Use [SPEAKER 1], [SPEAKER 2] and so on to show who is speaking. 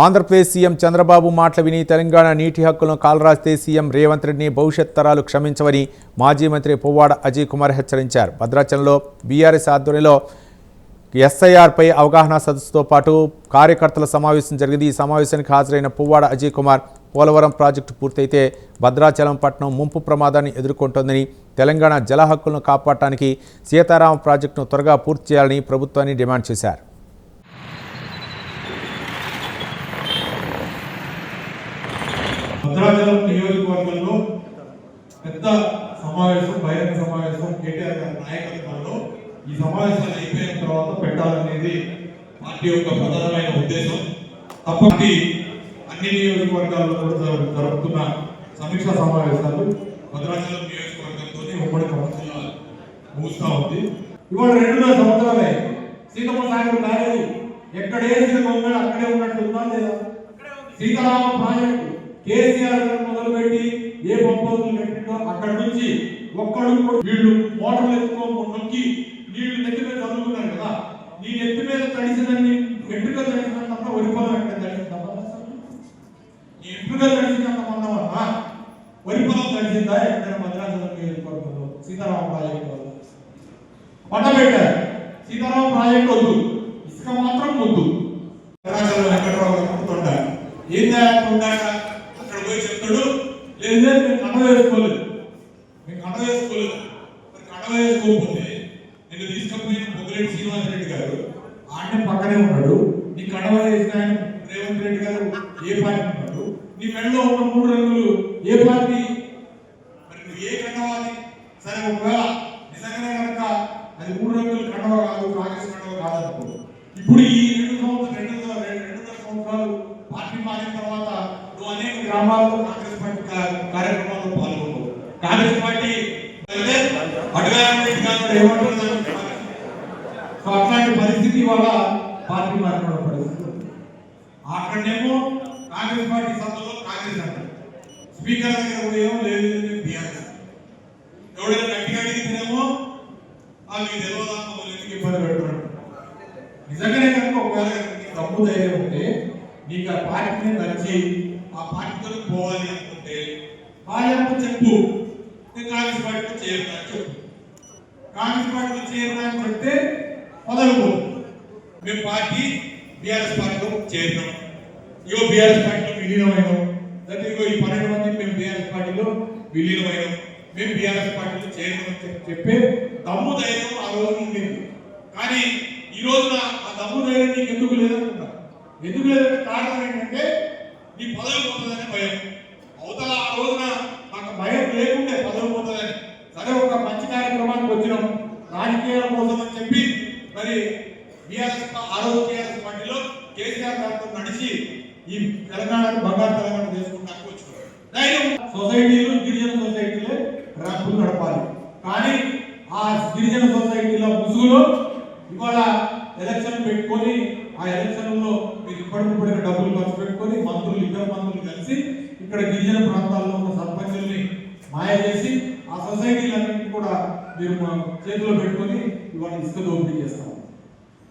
[SPEAKER 1] Andhra Pradesh CM Chandrababu మాటలు విని తెలంగాణ నీటి హక్కులను కాలరాస్తే సీఎం రేవంత్ రెడ్డిని భవిష్యత్ తరాలు క్షమించవని మాజీ మంత్రి పువ్వాడ అజయ్ కుమార్ హెచ్చరించారు. భద్రాచలంలో బీఆర్ఎస్ ఆధ్వర్యంలో ఎస్ఐఆర్పై అవగాహన సదస్సుతో పాటు కార్యకర్తల సమావేశం జరిగింది. ఈ సమావేశానికి హాజరైన పువ్వాడ అజయ్ కుమార్ పోలవరం ప్రాజెక్టు పూర్తయితే భద్రాచలం పట్టణం ముంపు ప్రమాదాన్ని ఎదుర్కొంటోందని, తెలంగాణ జల హక్కులను కాపాడటానికి సీతారామ ప్రాజెక్టును త్వరగా పూర్తి చేయాలని ప్రభుత్వాన్ని డిమాండ్ చేశారు.
[SPEAKER 2] భద్రాచలం నియోజకవర్గంలో పెద్ద సమావేశం, బహిరంగ సమావేశం కేటీఆర్ గారి నాయకత్వంలో ఈ సమావేశాలు అయిపోయిన తర్వాత పెట్టాలనేది పార్టీ యొక్క ప్రధానమైన ఉద్దేశం. తప్పటి అన్ని నియోజకవర్గాల్లో కూడా జరుగుతున్న సమీక్షా సమావేశాలు భద్రాచలం నియోజకవర్గంతో ఉమ్మడి ప్రభుత్వంలో ముగుస్తూ ఉంది. ఇవాళ 2.5 సంవత్సరాలే సీతమ్మ సాగర్ బ్యారేజ్ ఎక్కడ వేసిన గొంగళ అక్కడే ఉన్నట్టు ఉందా లేదా? సీతారామ ప్రాజెక్టు కేసీఆర్ మొదలుపెట్టి ఏ పంపులు కట్టిందో అక్కడ నుంచి ఒక్కడు వీళ్ళు మోటార్లు ఎత్తుకోకి నీళ్లు నెత్తి మీద చదువుకున్నారు కదా. నీ నెత్తి మీద తడిసిందని ఎంట్రుకలు తడిసినంత వరి పొలం ఎక్కడ తడిసిందా? నీ ఎంట్రుకలు తడిసినంత మందమన్నా వరి పొలం తడిసిందా? ఎక్కడైనా భద్రాచలం నియోజకవర్గంలో సీతారామ ప్రాజెక్టు వల్ల పంట పెట్టారు. సీతారామ ప్రాజెక్టు వద్దు, ఇసుక మాత్రం వద్దు. భద్రాచలం ఎక్కడ ఏం ఉండాక అక్కడ పోయి చెప్తాడు, లేదు మేము కండ వేసుకోలేదు, మేము కండ వేసుకోలేదు. మరి కండ వేసుకోకపోతే నేను తీసుకపోయిన పొగిరెడ్డి శ్రీనివాసరెడ్డి గారు ఆయన పక్కనే ఉన్నాడు. నీ కండ వేసిన ఆయన రేవంత్ రెడ్డి గారు ఏ పార్టీ ఉన్నాడు? నీ మెడలో ఉన్న 3 రంగులు ఏ పార్టీ? మరి నువ్వు ఏ కండవాలి? సరే, ఒకవేళ నిజంగానే కనుక అది 3 రంగులు కండవ కాదు, కాంగ్రెస్ కండవ కాదనుకో, ఇప్పుడు ఈ 2 సంవత్సరాలు పార్టీ మారిన తర్వాత నువ్వు అనేక గ్రామాల్లో కాంగ్రెస్ పార్టీ కార్యక్రమాల్లో పాల్గొన్నావు. కాంగ్రెస్ పార్టీ అట్లాంటి పరిస్థితి వల్ల పార్టీ మారిన పరిస్థితి. అక్కడనేమో కాంగ్రెస్ పార్టీ సభలో కాంగ్రెస్ అంటారు, స్పీకర్ దగ్గర కూడా ఏమో లేదు బీఆర్ఎస్. ఎవడైనా గట్టిగా అడిగితేనేమో మీకు తెలియదా ఎందుకు ఇబ్బంది పెడుతున్నాడు. నిజంగానే కనుక ఒకవేళ తప్పు ధైర్యం ఉంటే నీకు ఆ పార్టీని నచ్చి ఆ పార్టీతో పోవాలి అనుకుంటే బాగా చెప్పు, నేను కాంగ్రెస్ పార్టీలో చేరుతా చెప్పు. కాంగ్రెస్ పార్టీలో చేరుతా అని చెప్తే మొదలుపోదు. మేము పార్టీ బీఆర్ఎస్ పార్టీలో చేరినాం, ఇగో బీఆర్ఎస్ పార్టీలో విలీనమైనాం, లేకపోతే ఇగో ఈ 12 మంది మేము బీఆర్ఎస్ పార్టీలో విలీనమైనాం, మేము బీఆర్ఎస్ పార్టీలో చేరినామని చెప్పే దమ్ము ధైర్యం ఆ రోజు ఉండేది. కానీ ఈ రోజున ఆ దమ్ము ధైర్యం నీకు ఎందుకు లేదనుకుంటా. ఎందుకు లేదంటే కారణం ఏంటంటే నీ పదవి పోతుందనే భయం. అవతల ఆ రోజున మాకు భయం లేకుంటే పదవి పోతుందని సరే ఒక మంచి కార్యక్రమానికి వచ్చినాం రాజకీయాల కోసం అని చెప్పి మరి బీఆర్ఎస్ ఆ రోజు టీఆర్ఎస్ పార్టీలో కేసీఆర్ గారితో నడిచి ఈ తెలంగాణకు బంగారు తెలంగాణ చేసుకుంటానికి వచ్చినాం. ధైర్యం సొసైటీలు గిరిజన సొసైటీలే ర్యాంపులు నడపాలి. కానీ ఆ గిరిజన సొసైటీల ముసుగులో ఇవాళ ఎలక్షన్ పెట్టుకొని ఆ ఎలక్షన్లో మీరు ఇప్పటికిప్పటికి డబ్బులు ఖర్చు పెట్టుకొని ఇద్దరు మంత్రులు కలిసి ఇక్కడ గిరిజన ప్రాంతాల్లో ఉన్న సర్పంచుల్ని మాయ చేసి ఆ సొసైటీలన్నింటినీ కూడా మీరు చేతిలో పెట్టుకొని ఇవాళ ఇసుక దోపిడీ చేస్తారు.